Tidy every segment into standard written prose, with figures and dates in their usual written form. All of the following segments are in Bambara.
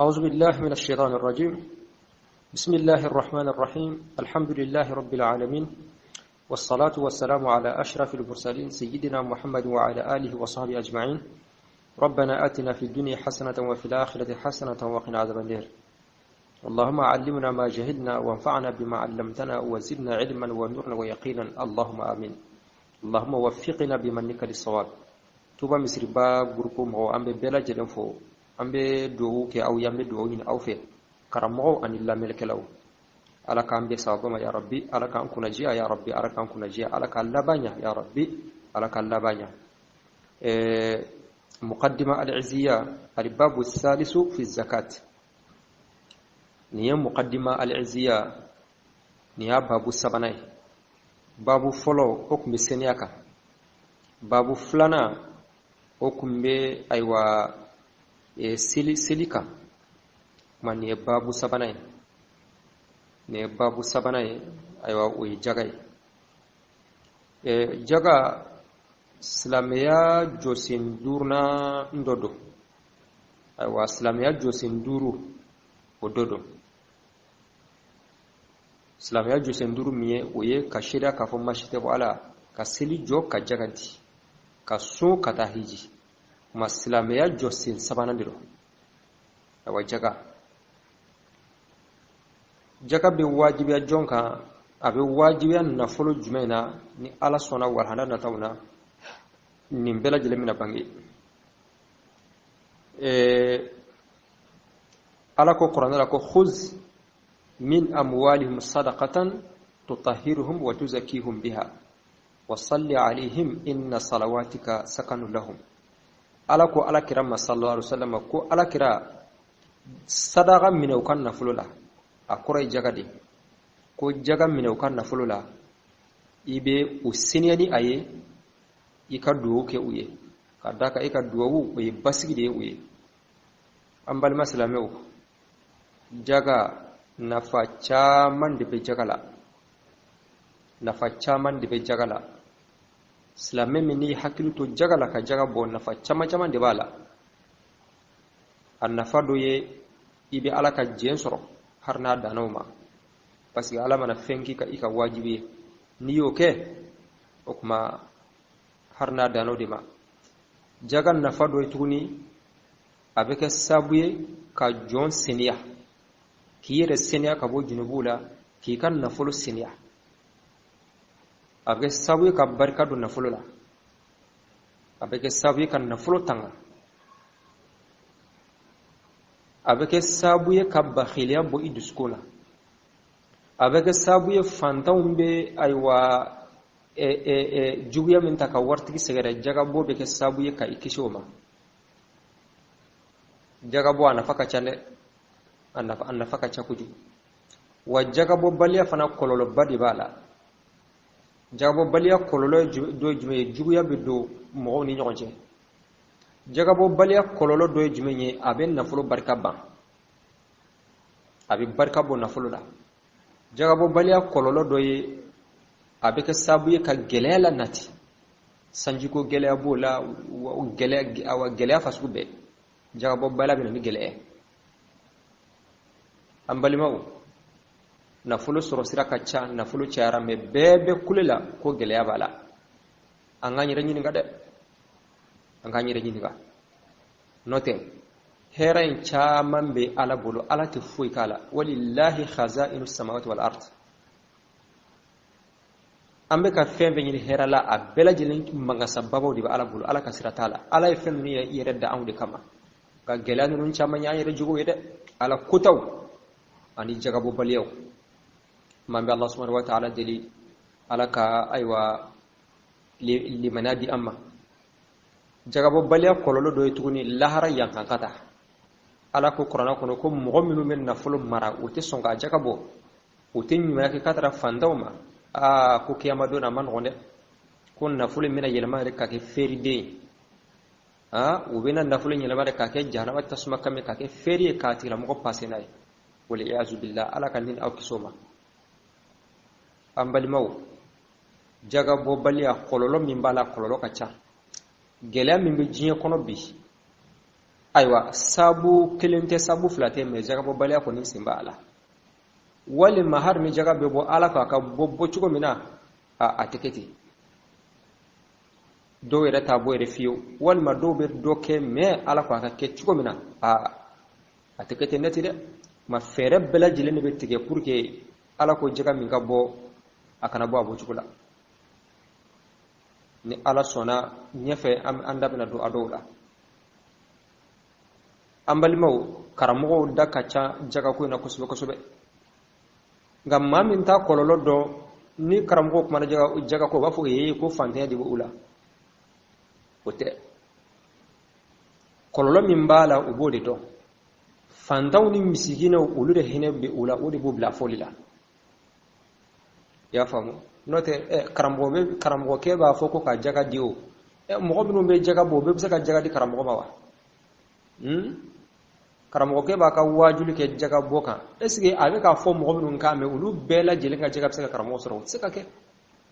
أعوذ بالله من الشيطان الرجيم. بسم الله الرحمن الرحيم. الحمد لله رب العالمين، والصلاة والسلام على أشرف المرسلين سيدنا محمد وعلى آله وصحبه أجمعين. ربنا آتنا في الدنيا حسنة وفي الآخرة حسنة وقنا عذاب النار. اللهم علمنا ما جهلنا وانفعنا بما علمتنا وزدنا علما ونورا ويقينا، اللهم آمين. اللهم وفقنا بمنك للصواب. توبا missiribah groupe mo ambe bela jelen fo ambe do ke aw yambe do ni aw fe karamo an illa melkelaw ala ka ambe sawaba ya rabbi, ala ka kuna jia ya rabbi, ala ka kuna jia, ala ka labanya ya rabbi, ala ka labanya. مقدمة العزية الباب الثالث في الزكاة. نيا مقدمة العزية نيا باب السبناي. باب فلو حكم السنياكا. باب فلانا حكم بي أيوا سليكا. ما نيا باب السبناي. نيا باب السبناي أيوا ويجاي. جاga Islamia josin durna ndodo aywa Islamia josin duru ododo Islamia josin duru miye oye ka shida ka fo mashite wala ka seli jo ka jaganti ka so ka tahiji ma Islamia josin sabana ndiro aywa jaga be wajibi jonka abe wajibi na folo jumaina ni ala sona wal hanana tawna nimbela jele mina bangi ala ko qur'an ala ko khuz min amwalihim sadaqatan tutahhiruhum wa tuzakkihum biha wa salli alaihim inna salawatika sakanun lahum. Ala ko ala kira sallallahu alaihi wasallam ko ala kira sadaqa min ukan nafulula akura jagade ko jaga min ukan nafulula ibe usiniyani aye ika duwo ke uye kadaka ika duwo uye basigi de uye ambal maslame u jaga nafa chaman de be jagala islame mini hakilu to jagala ka jaga bo nafa chama de bala an nafa do ye ibe alaka jensoro harna danoma parce que ala mana fenki ka ika wajibi niyo ke okuma harna dano dima jagan na fado tuguni abeke sabuye ka jon seniya kiyere seniya ka bo junubula ki kan na folo seniya abeke sabuye ka barka do na folo la abeke sabuye kan na folo tanga abeke sabuye ka bakhiliya bo iduskona abeke sabuye fantawmbe aywa juguya min taka wartigi segere jaga bo be ke sabu ye ka ikishoma jaga bo anafaka chane anafaka chakuju wa jaga bo baliya fana kololo badi bala jaga bo baliya kololo do jume juguya be do mo ni nyonje jaga bo baliya kololo do jume nye aben nafulo barka ban abi barka bo nafulo la jaga bo baliya kololo do ye abeke sabuye ka gelela nati sanjiko gelea bola gelea fasube jaga bo bala bi ni gelee ambalimaw na fulo soro sira kacha na fulo chaara me bebe kulela ko gelea bala angani renyini ngade angani renyini ga note hera in chaman be ala bolo ala tifu kala walillahi khaza'inus samawati wal ard ambe ka fembe ni herala a bela jelen manga sababu di ala bulu ala kasratala ala e fen ni yere da amde kama ka gelanu nun chama nya yere jugo yede ala kutaw ani jaga bo baliyaw mambe Allah subhanahu wa ta'ala deli ala ka aywa li manadi amma jaga bo baliya kololo do yituni lahara yankan kata ala ko qur'ana kono ko mu'minu men nafulu mara wote songa jaga bo wote nyuma ke katara fandawma ko kiyama dona man gonde kun nafulu mina yelma rek ka ke feride ubena nafulu yelma rek ka ke jahannama tasma kame ka ke feri ka tira mo passe nay wal iyaz billah ala kan din aw kisoma ambali maw jaga bo baliya kololo min bala kololo ka cha gele min be jiye kono bi aywa sabu kelente sabu flate me jaga bo baliya ko ni simba ala wali mahar ni jaga be bo ala ka bo chugo mina a teketi do yere ta bo yere fiyo wal ma do be do ke me ala ka ke chugo mina a teketi neti de ma fere bela jile ne be tege pour que ala ko jaga min ga bo akana bo abo chugo la ni ala sona nyefe am andabna do adola ambalimaw karamogo dakacha jaga ko na kosobe ngam mamin ta kololo do ni karamogo kuma jaga ko bafo ye ko fante di ula ote kololo min bala ubode do fantaw ni misigina ulude hinebe ula udi bubla folila ya famu note karamogo ke ba foko ka jaga dio mo ko be jaga bo be saka jaga di karamogo ba wa karamogo ke ba ka wajulu ke jaga boka esige ave ka fo mo minun ka me ulu bela jelenga jaga saka karamogo soro saka ke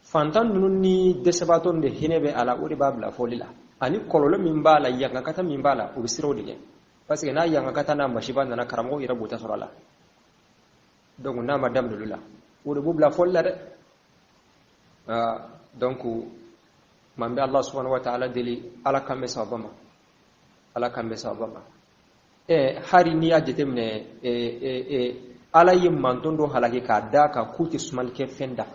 fantan nun ni desabaton de hinebe ala uri babla folila ani kololo min bala yanga kata min bala u siro dige parce que na yanga kata na mashiba na karamogo ira buta sorala donc na madame lula uri bubla folila de donc mambe Allah subhanahu wa ta'ala deli ala kambe sabama hari ni ajetemne ala yimmantondo halaki ka daka kuti sumalke fenda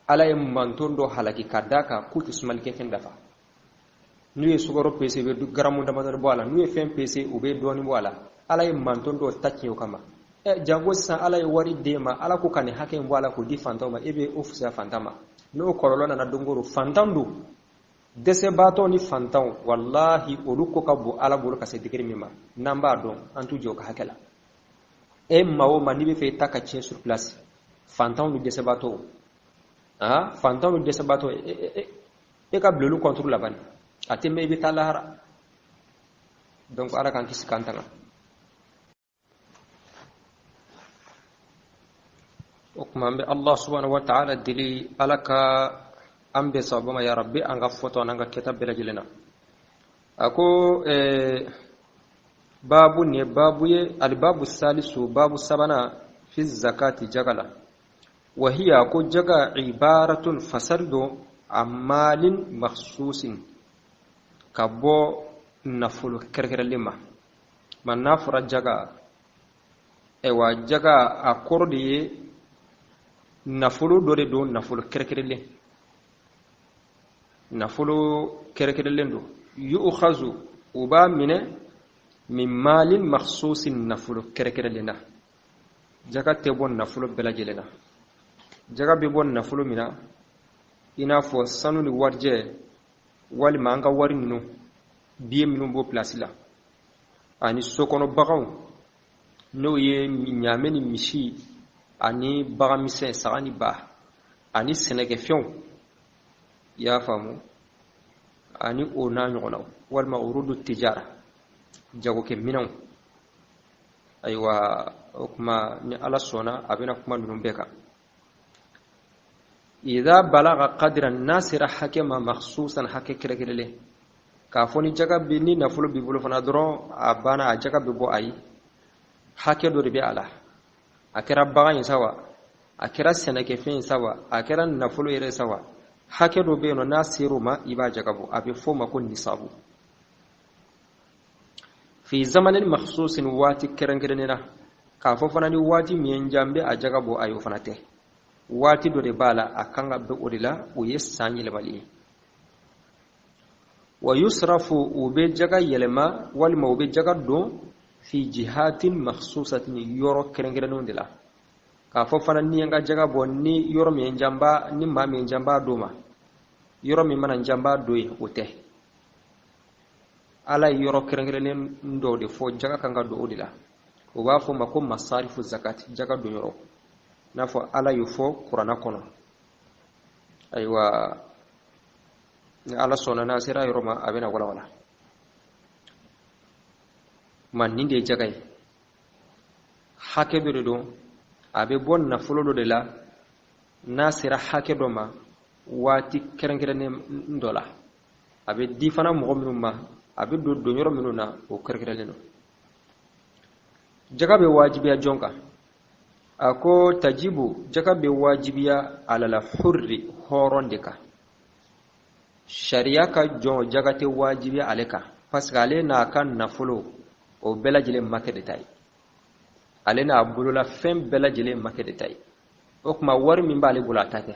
ala yimmantondo halaki ka daka kuti sumalke fenda fa nuye sugoro pese be garamu ndamata boala nuye fem pese ube doni boala ala yimmantondo takyo kama jango sa ala wari dema ala ko kane hake boala ko di fantama ebe ofisa fantama no kololona na dongoro fantandu dese bato ni fantaw wallahi oluko kabu ala bolo ka se digiri mima namba don antu joka hakela mawo manibe fe taka chin sur place fantaw ni dese bato fantaw ni dese bato ka blelu contrôle laban ateme be talahara donc ala kan kisi kantanga okmambe Allah subhanahu wa ta'ala dili alaka ambe sabama ya rabbi anga foto nanga kitab bela jilena ako babu ne babu ye al babu salisu babu sabana fi zakati jagala wa hiya ko jaga ibaratun fasardo amalin makhsusin kabo nafulu kerkerelima man nafura jaga wa jaga akorde nafulu dore do nafulu kerkerele nafulu kerekerelendo yu'khazu uba mine min malin makhsusin nafulu kerekerelena jaga te bon nafulu belajelena jaga be bon nafulu mina ina fo sanu ni warje wali manga wari minu biye minu bo place la ani sokono bagaw no ye nyameni mishi ani bagamise sagani ba ani senege fion ya famu ani ona nyona wal ma urudu tijara jago ke minan aywa kuma ni ala sona abina kuma dum beka idha balagha qadran nasira hakama makhsusan hakekirele ka foni jaga bini nafulu bibulu fana dron abana jaga bibo ay hake do ribi ala akira bagan sawa akira seneke fin sawa akira nafulu ire sawa hake do be no nasiru ma iba jagabo abi foma kun nisabu fi zamanin makhsusin wati kirangiranina ka fo fana ni wati miyen jambe a jagabo ayo fanate wati do de bala akanga be odila o yesanyi le bali wa yusrafu ube jaga yelema wal mawbe jaga do fi jihatin makhsusatin yoro kirangiranun dila ka fo fana ni nga jaga bonni yoro mi njamba ni ma mi njamba doma yoro mi mana njamba doyi ote ala yoro kirangirelen ndo de fo jaga kanga do odila o ba fo mako masarifu zakati jaga do yoro na fo ala yufo qur'ana kono aywa ala sona na sira yoro ma abena wala man ninde jagay hake do abe bon na fulodo de la nasira hake doma wati kerengere ndola abe di fana mo minnu ma abe do yoro minnu na o kerkereleno jaga be wajibiya jonka ako tajibu jaga be wajibiya ala la hurri horondeka sharia ka jon jaga te wajibiya aleka parce que ale na kan nafulo o belajile make de tay ale na bulula fem belajile make de tay o kuma war min bale bulata te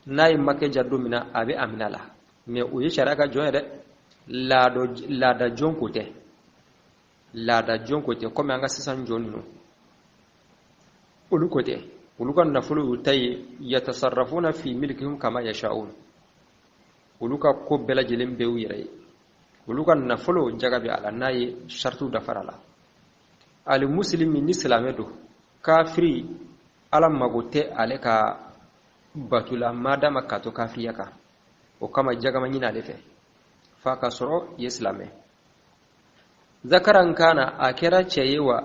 nay make jaddu mina abe aminala mais o ye sharia ka jon de la da jon kote la da jon kote comme anga sisan jonino ulu kote ulu kan nafulo tay yatasarrafuna fi milkihim kama yashaun ulu ka ko belajile be wire ulu kan nafulo jagabe ala nayi shartu da farala al muslimi ni islamedo kafiri ala magote ale ka batula madama kato kafiyaka o kama jagama nyina lefe fa ka soro islame zakaran kana akira ceyewa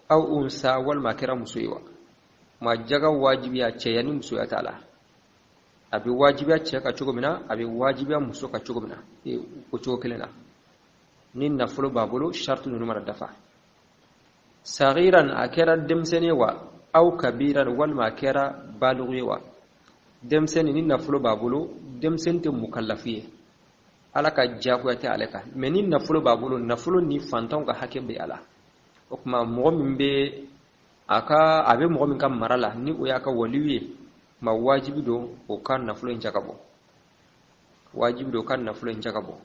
au unsa wal makira musuyewa ma jaga wajibiya ceyani musuya taala abi wajibiya ce ka cugumina abi wajibiya musu ka cugumina ko cugokelena nin nafulo babulu shartu nunu mara dafa saghiran akira demsenewa au kabiran wal makira balughiwa demseni nin nafulo babulu demsente mukallafiye alaka jago yata alaka menin nafulo babulu nafulo ni fantan ka hakke be ala o kuma mo min be aka abe mo min kam marala ni o yaka waliwe ma wajibi do o kan nafulo njagabo wajibi do kan nafulo njagabo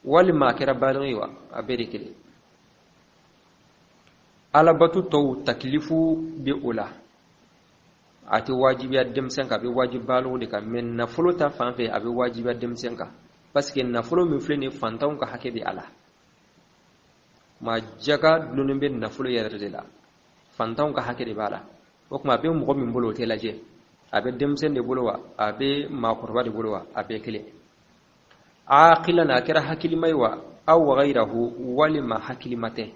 wal makira balughiwa aberikele ala batu to taklifu bi ula ati wajibiya demsen ka be wajib balu de ka men nafulo ta fanfe abi wajibiya demsen ka parce que nafulo mi fleni fantaw ka hake bi ala ma jaga dunun be nafulo yere de la fantaw ka hake de bala o kuma be mo min bolo te laje abe demsen de bolowa abe ma qurba de bolowa abe kele aqilan akira hakili maywa aw ghayrahu walima hakili mate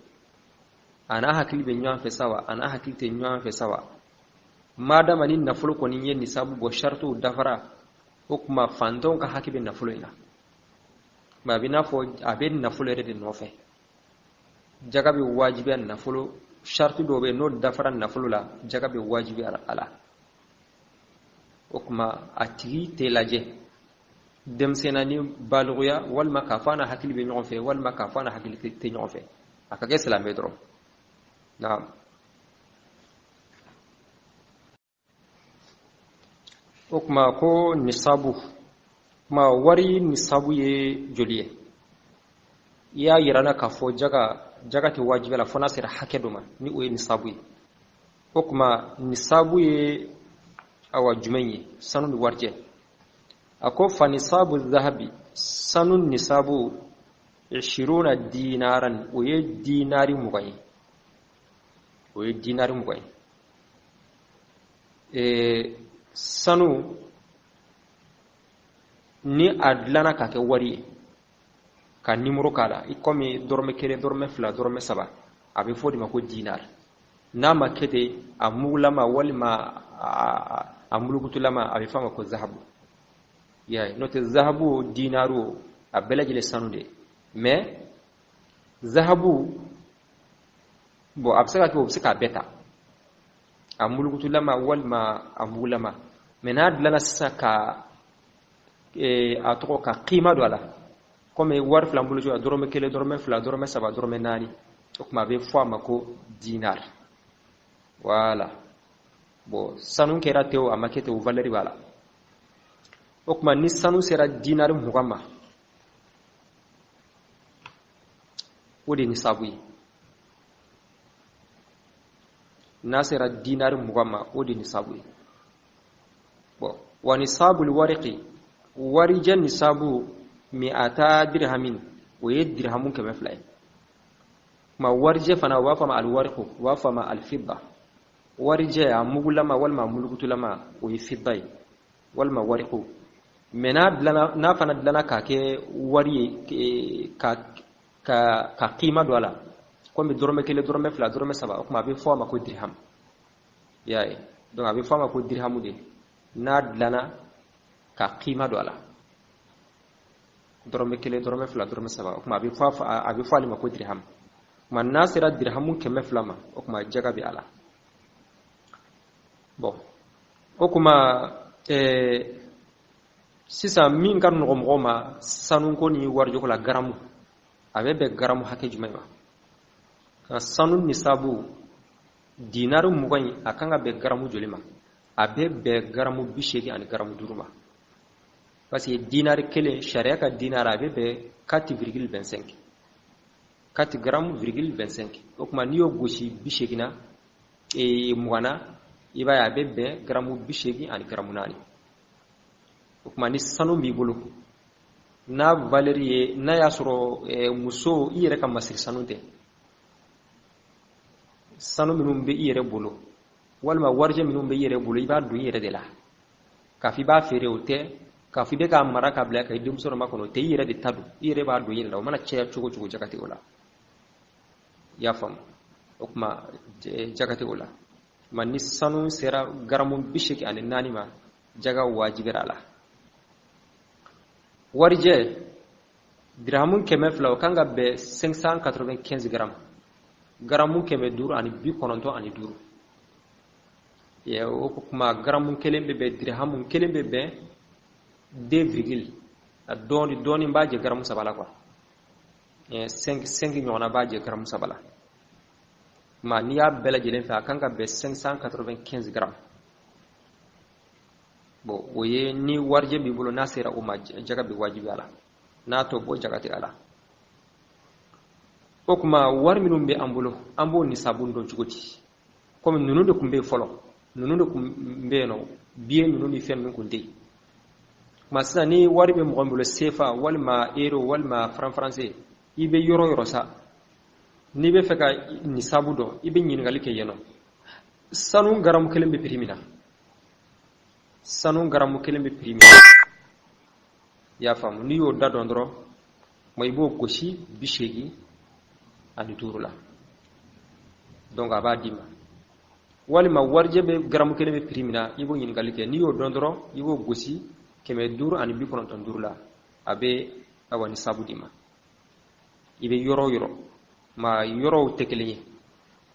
ana hakili be nyan fe sawa ana hakili te nyan fe sawa madama ni nafulo ko ni yenni sabu bo shartu dafara hukuma fanton ka hakibe nafulo ina ma binafo abe nafulo rede nofe jagabe wajibi an nafulo shartu do be no dafara nafulo la jagabe wajibi ala hukuma ati telaje dem senani balugya wal makafana hakili be nyofe wal makafana hakili te nyofe akage salame dro naam okuma ko nisabu ma wari nisabu ye joliye ya yirana ka fo jaga ti wajibi la fona sira hakeduma ni o nisabu ye okuma nisabu ye awa jumenye sanu ni warje ako fa nisabu dhahabi sanu nisabu 20 dinaran o ye dinari mugay sanu ni adlana ka ke wari ka nimero kala ikomi dorme kele dorme fla dorme saba abi fodi mako dinar na makete amulama walima amulukutulama abi fama ko zahabu ya note zahabu dinaru abelajile sanu de mais zahabu bo absaka to absaka beta amulukutulama walma amulama menad lana saka atoko ka qima do ala comme war flambulu jo dorome kele dorome fla dorome saba dorome nani okuma be fo mako dinar wala bo sanu kera teo amakete o valeri wala okuma ni sanu sera dinar mugama wodi ni sabui nasira dinar mugama odi nisabu bo wa nisabul wariqi warijan nisabu mi'ata dirhamin wa dirhamun kama flay ma warje fana wa fama al wariqu wa fama al fidda warje amugulama wal ma mulkutulama wa fiddai wal ma wariqu menad lana na fana lana ka ke wari ka qima dola comme dorme kele dorme fla dorme saba okuma be foma ko dirham yaay donc abi foma ko dirhamu de nad lana ka qima do ala dorome kele dorome fula dorome saba kuma abi fa ali ma ko dirham man nasira dirhamun keme flama o kuma jaga bi ala bon o kuma sisa min kan no ngoma sanu ko ni warjo ko la garamu abe be garamu hakke jumayma sanu nisabu dinaru mugani akanga be garamu jolima abe be garamu bishegi ani garamu duruma parce que dinar kele sharia ka dinar abe be 4,25 4 grammes 25 o kuma niyo goshi bishegi na mugana iba ya be be garamu bishegi ani garamu nani o kuma ni sanu mi bolo na valerie na yasoro muso iyere ka masir sanute sanu minum be iyere bolo walma warje minum be iyere bolo iba du iyere de la kafi ba fere ote kafi be ka maraka bla ka idum soro makono te iyere de tadu iyere ba du iyere la mana cheya chugo jakati ola ya fam o kuma jakati ola man ni sanu sera garamu bisheki ani nani ma jaga wajibira la warje dirhamun keme flaw kanga be 595 grammes garamu keme duru ani bi kononto ani duru ya o kuma garamu kelembe be dirhamun kelembe be 2, doni baje garamu sabala quoi 5 nyona baje garamu sabala ma niya bela jelen fa kanga be 595 grammes bo oye ni warje bi bolo nasira o ma jaga bi wajibi ala na to bo jagati ala o kuma war minum be ambo ni sabun don cugoti comme nunu de kumbe folo nunu de kumbe no bien nunu ni fen min kunde masna ni war be mo gombulo sefa wal ma euro wal ma français ibe yoro sa ni be feka ni sabu do ibe nyin ngali ke yeno sanu garam kelembe primina sanu garam kelembe primina ya fam ni yo dadondro moy bo goshi bishegi ani durula donc aba dima walima warje be garam kelembe primina ibo nyin ngali ke ni yo dondro ibo goshi keme duru ani bi kono ton durula abe awani sabu dima ibe yoro ma yoro tekelenye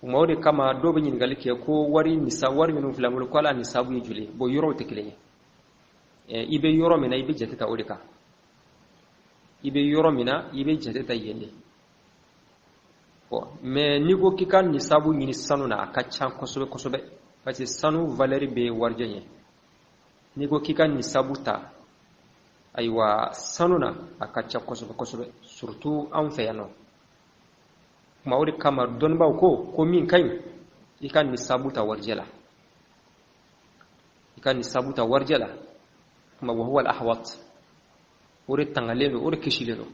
umawde kama dobe nyin ngali ke ko wari ni sa wari minum filamul ko ala ni sabu yjuli bo yoro tekelenye ibe yoro mina ibe jeteta odeka ibe yoro mina ibe jeteta yende mais ni ko kikan ni sabu ni sanu na akachan kosobe parce que sanu valeur be warjenye ni ko kikan ni sabuta aywa sanu na akachan kosobe surtout en feyano mawri kama don baw ko min kay ikan ni sabuta warjela ma huwa al-ahwat uri tangalelo uri kishilelo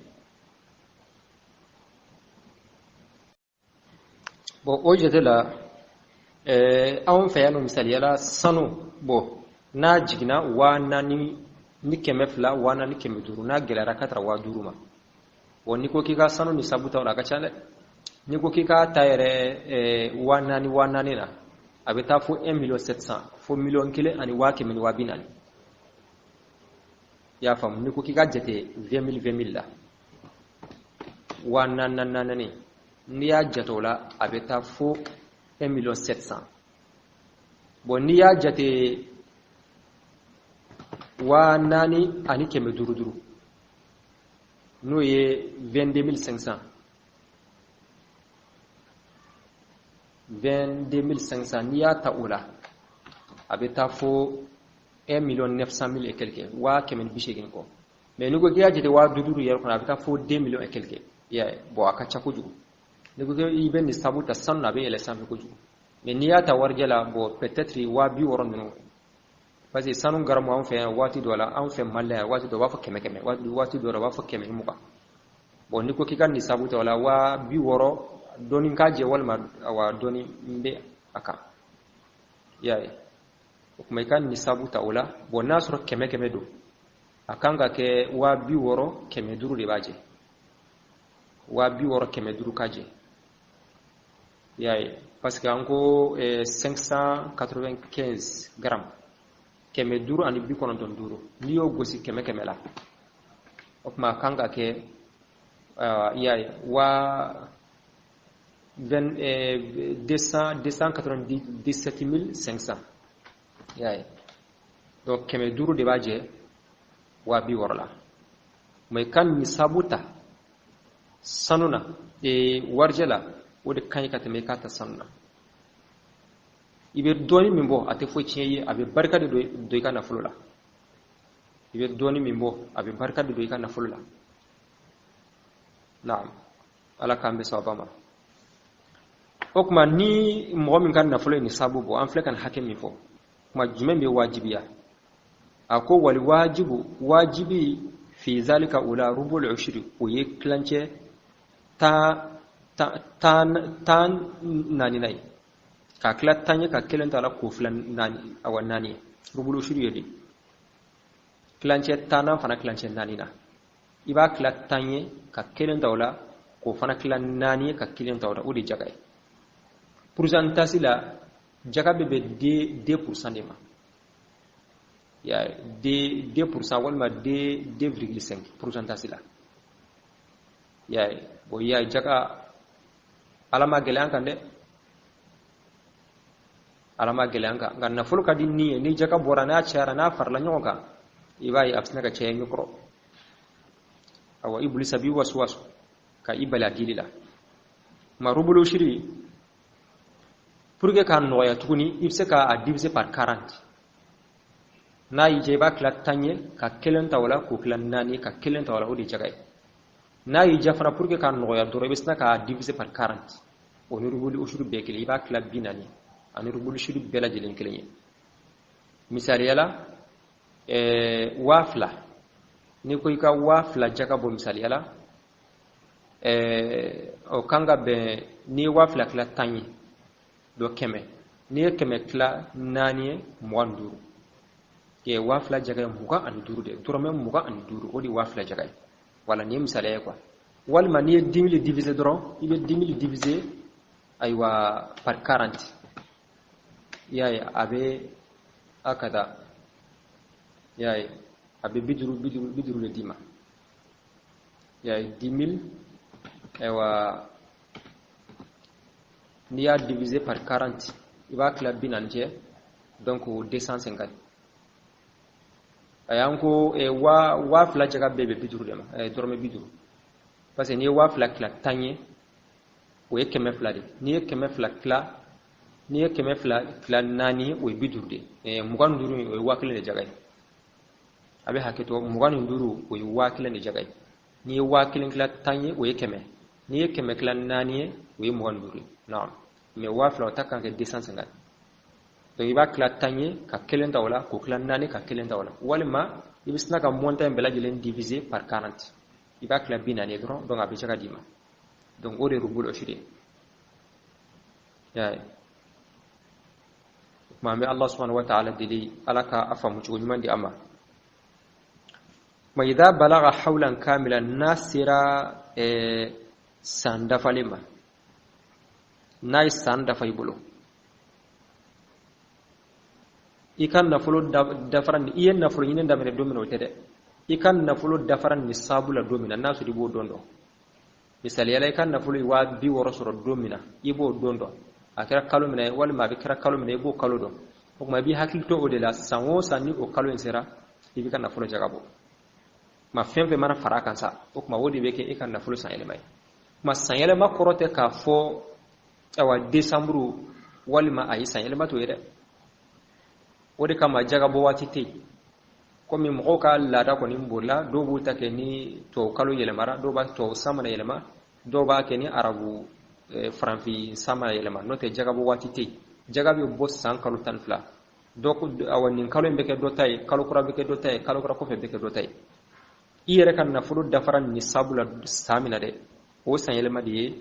bo ojetela awon fayano misali yala sanu bo na jigna wana ni kemefla wana ni kemeduru na gelara katra wa duruma woni ko kika sanu ni sabuta wala kachale ni ko kika tayre wana ni na abeta fo 1,700,000 fo million kile ani wake min wabinani ya fam ni ko kika jete 20,000 la wana nanani ni ya jatola abeta fo 1,700,000 bon ni ya jate wa nani ani keme duru no ye 22,500 ni ya taula abeta fo 1,900,000 et quelque wa keme bishegin ko mais ni ko ya jate wa duduru yer ko abeta fo 2 millions et quelque ya bo akacha ko jugu ni ko iben ni sabuta sanna be ele sambe ko jugu mais ni ya ta warjala bo peut-être wa bi woron no parce que sanu garam wa fe wati dola an fe malla wati do wa fa keme wati do wa fa keme muka bon ni ko kikan ni sabuta wala wa bi woro doni kaje wal ma wa doni mbe aka yayi kuma kan ni sabuta wala bon nasro keme do akanga ke wa bi woro keme duru de baje wa bi woro keme duru kaje yayi parce que anko 595 grammes keme duru ani bi kono don duru niyo gosi keme la okuma kanga ke yaay wa 297 500 yaay donc keme duru de baje wa bi worla may kan misabuta sanuna warjala wode kanyikata me kata sanuna ibe doni mimbo ate fo ciyi abe barka de do kana fulula ibe doni mimbo abe barka de do kana fulula naam ala kambe sawbama okuma ni mo min kan na fulo ni sabubo an flekan hakimi fo kuma jume be wajibiya ako wal wajibi fi zalika ula rubul ushri ko yeklance tan nani nay ka klatanye ka kelenta la ko flan nani awan nani rubul ushri yedi klance tana fana klance nani na iba klatanye ka kelenta wala ko fana klan nani ka kelenta wala udi jagay pourcentage la jagabe be 2% de ma ya 2% walma 2,5 pourcentage la ya bo ya jaga alama gelanka de alama gelanka ganna fulu kadi ni jaga borana chara na farla nyoga ibai absna ka cey mikro awa iblis bi waswas ka ibala dilila marubulu shiri pour que kan noya tukuni ibse ka a diviser par 40 na yije ba kala tanye ka kelen tawla ko kala nani ka kelen tawla odi jagay na yije fara pour que kan noya do rebisna ka diviser par 40 oni rubuli ushuru bekeli ba kala binani ani rubuli shuru bela jelen kelenye misali yala wafla ni ko ka wafla jaga bo misali yala o kanga be ni wafla kala tanye do keme ni keme kla nani mwanduru ke wafla jaga muga an duru de turame muga an duru odi wafla jaga wala ni misale quoi wal ma ni 10000 divisé dron il est 10000 divisé aywa par 40 yaay abe akada yaay abe biduru le dima yaay 10000 aywa ni a divisé par 40 il va que la binanje donc 250 ayanko wa fla jaga bebe biduru dema dorme biduru parce que ni wa fla kla tanye o ekeme fla de ni ekeme fla kla ni ekeme fla kla nani o biduru de mugan duru o wa kla jaga abe haketo mugan duru o wa kla ne jaga ni wa kla tanye o ekeme ni ekeme kla nani o mugan duru naam mais wafla takkan ke 250 to iba kla tanye ka kelen tawla ko kla nani ka kelen tawla walma ibisna ka monta mbela jelen diviser par 40 iba kla binani dron donc abi jaga dima donc ode rubul ushri ya mambe Allah subhanahu wa ta'ala dili alaka afamu chugman di amma ma idha balagha hawlan kamilan nasira sanda falima nay sanda faybulo ikan nafulo dafaran iyen nafulo yinen damere domino tede ikan nafulo dafaran ni sabula domina nasu dibo dondo misali yala ikan nafulo wa bi woro soro domina ibo dondo akira kalo mina wal ma bi kira kalo mina ibo kalo do ko ma bi hakilto o de la sanwo sanni o kalo insera ibi kan nafulo jagabo ma fembe mana farakan sa ko ma wodi beke ikan nafulo san ele mai ma san ele ma korote ka fo awa December walima ayi san ele ma to yede wodi kama jagabo wati te ko mi mo ka lada ko ni mbola do bulta ke ni to kalo yele mara do ba to samana yele ma do ba ke ni arabu franfi sama yele ma no te jagabo wati te jagabi bo san kalo tan fla do ko awani kalo mbeke do tay kalo kura beke do tay kalo kura ko fe beke do tay iyere kan na fulu dafaran ni sabula samina de o san yele ma de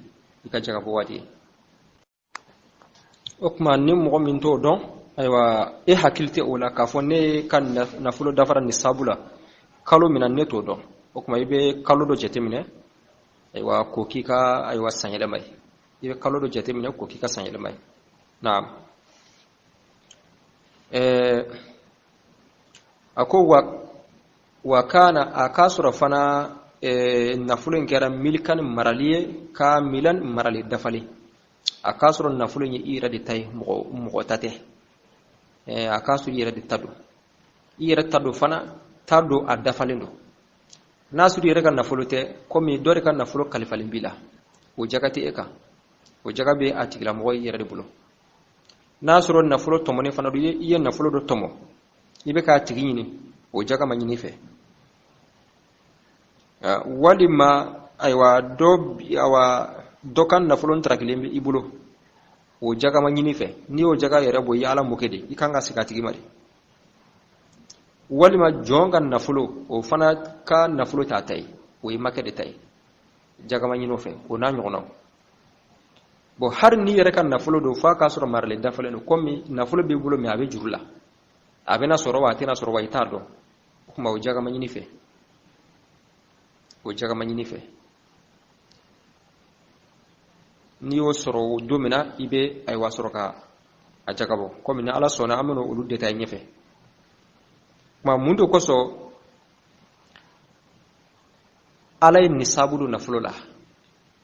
ika jagabo wati okma ni mo min to don aywa e hakilte ola ka fo ne kan na fulo dafara ni sabula kalo minan neto don okuma ibe kalo do jetemine aywa ko kika aywa sanyele mai ibe kalo do jetemine ko kika sanyele mai naam ako wa وكان أكاسر فنا نفلون كرا ملكا مرالية كاملا مرالي دفلي أكاسر نفلون ييرا دي تاي مغوتاته أكاسر ييرا دي تدو ييرا تدو فنا تدو أدفلينو ناسو ييرا كان نفلو تي كومي دوري كان نفلو كالفالين بلا وجاكتي إكا وجاكا بي أتيكلا مغوي ييرا دي بلو ناسو نفلو توموني فنا دو يي نفلو دو تومو يبكا تيغيني وجاكا مانيني فيه walima aywa dokan nafulon trakilembe ibulo o jaga ma nyini fe ni o jaga yere bo yala mukede ikanga sikati gimari walima jonga nafulo o fana ka nafulo ta tay o makede tay jaga ma nyino fe o na nyono bo har ni yere kan nafulo do fa ka soro marle dafale no komi nafulo be bulo mi abe jurula abe na soro wa tina soro wa itado kuma o jaga ma nyini fe o jaga manyini fe ni o soro domina ibe ay wasoro ka a jagabo ko min ala sona amano ulu deta nyefe ma mundo koso alay nisabudu nafulo la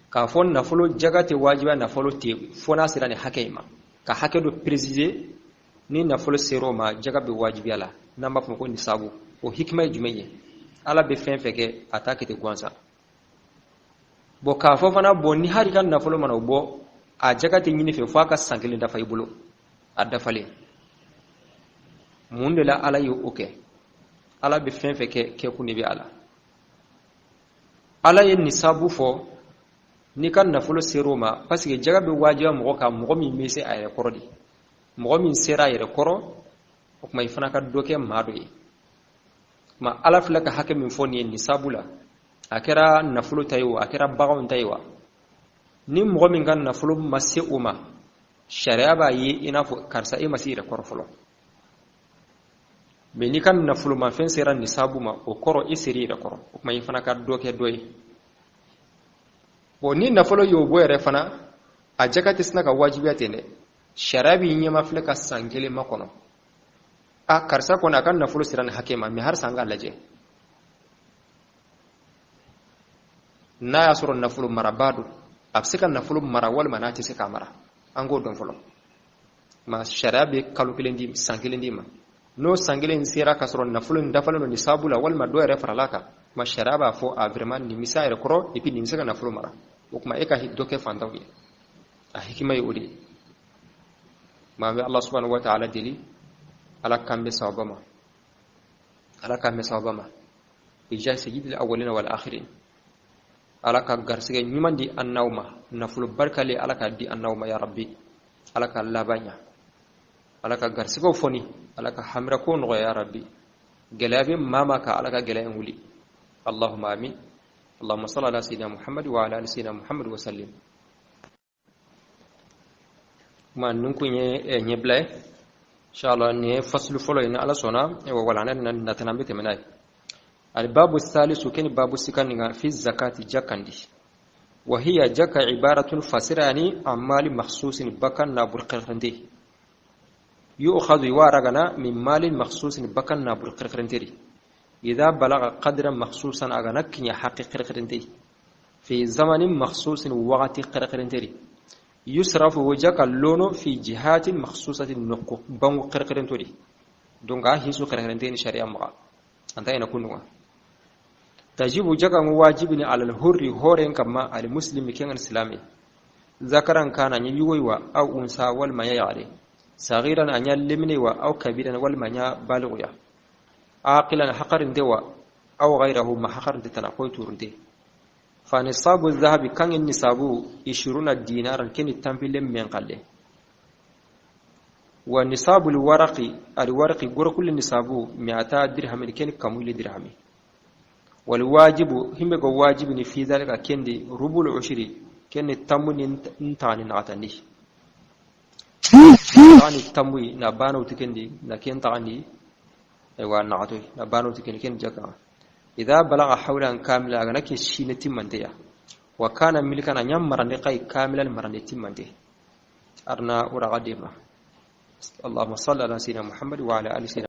ka fon nafulo jagate wajiba nafulo te fona sirani hakema ka hakedo préciser ni nafulo sero ma jagabe wajibi ala namba fo ko nisabu o hikma jumeye ala be fen feke atake te gwansa bo ka fo fana bo ni hari kan nafulo mana bo a jagate nyini fe fa ka sankele da fay bulo adda fale munde la ala yo oke ala be fen feke ke kuni be ala yen nisabu fo ni kan nafulo seroma parce que jagabe wajiba mo ka mo mi mese ayre korodi mo mi sera ayre koro o kuma ifana ka doke maado yi ma ala flaka hake min foni ni sabula akira nafulo taywa akira bagawn taywa ni mo min kan nafulo masse uma sharia ba yi ina fo karsa e masira korfolo be ni kan nafulo ma fen sera ni sabuma o koro isiri da koro kuma ifana ka doke doy bo ni nafulo yo boyere fana a jakati snaka wajibiyate ne sharia bi nyama flaka sangele makono a karsa kona kan nafulo siran hakema mi har sanga laje na yasuru nafulo marabadu absika nafulo marawal manati se kamara ango don folo ma sharabi kalukilendi sangilendi ma no sangilen sira kasro nafulo ndafalo ni sabula wal ma do refaralaka ma sharaba fo a vraiment ni misaire kro et puis ni misaka nafulo mara okuma eka hiddoke fandawi a hikima yudi ma bi Allah subhanahu wa ta'ala dili ala kambe sawbama ija sayyidil awwalin wal akhirin ala ka garsige nyumandi annawma nafulu barkale ala ka di annawma ya rabbi ala ka labanya ala ka garsigo foni ala ka hamra ko no ya rabbi gelabe mama ka ala ka gelayen wuli allahumma amin allahumma salli ala sayyidina muhammad wa ala ali sayyidina muhammad wa sallim man nunkunye nyeblay inshallah ne faslu folo ina ala sona e wala nan natanambe temenay الباب الثالث كان باب سكن في الزكاة جكندي وهي جكا عبارة فسراني عمال مخصوص بكن نابر قرقرندي يؤخذ وارغنا من مال مخصوص بكن نابر قرقرندي إذا بلغ قدرا مخصوصا أغنك يحقق قرقرندي في زمن مخصوص وقت قرقرندي يصرف وجك اللون في جهات مخصوصة النقو بانو قرقرندي دونغا هيسو قرقرندي شريعة مغا أنت أين كنوا تجيب جكا واجبني على الحر هورين كما المسلم كان الإسلامي ذكرا كان يويوا أو أنثى والما يعلي صغيرا أن يلمني أو كبيرا والما بالغيا عاقلا حقر دوا أو غيره ما حقر تنقوي تورندي فنصاب الذهب كان النصاب 20 دينارا كان التنبيل من قله ونصاب الورق غور كل نصاب 200 درهم كان كمول درهم والواجب هم واجب في ذلك كندي ربع العشر كان التمن انتان نعتني تاني التموي نبانو تكندي لكن تاني ايوا نعتوي نبانو تكندي كن جكا اذا بلغ حولا كاملا غنك شينتي منتيا وكان ملكا يمر نقي كاملا مرنتي منتي ارنا ورغديما اللهم صل على سيدنا محمد وعلى ال سيدنا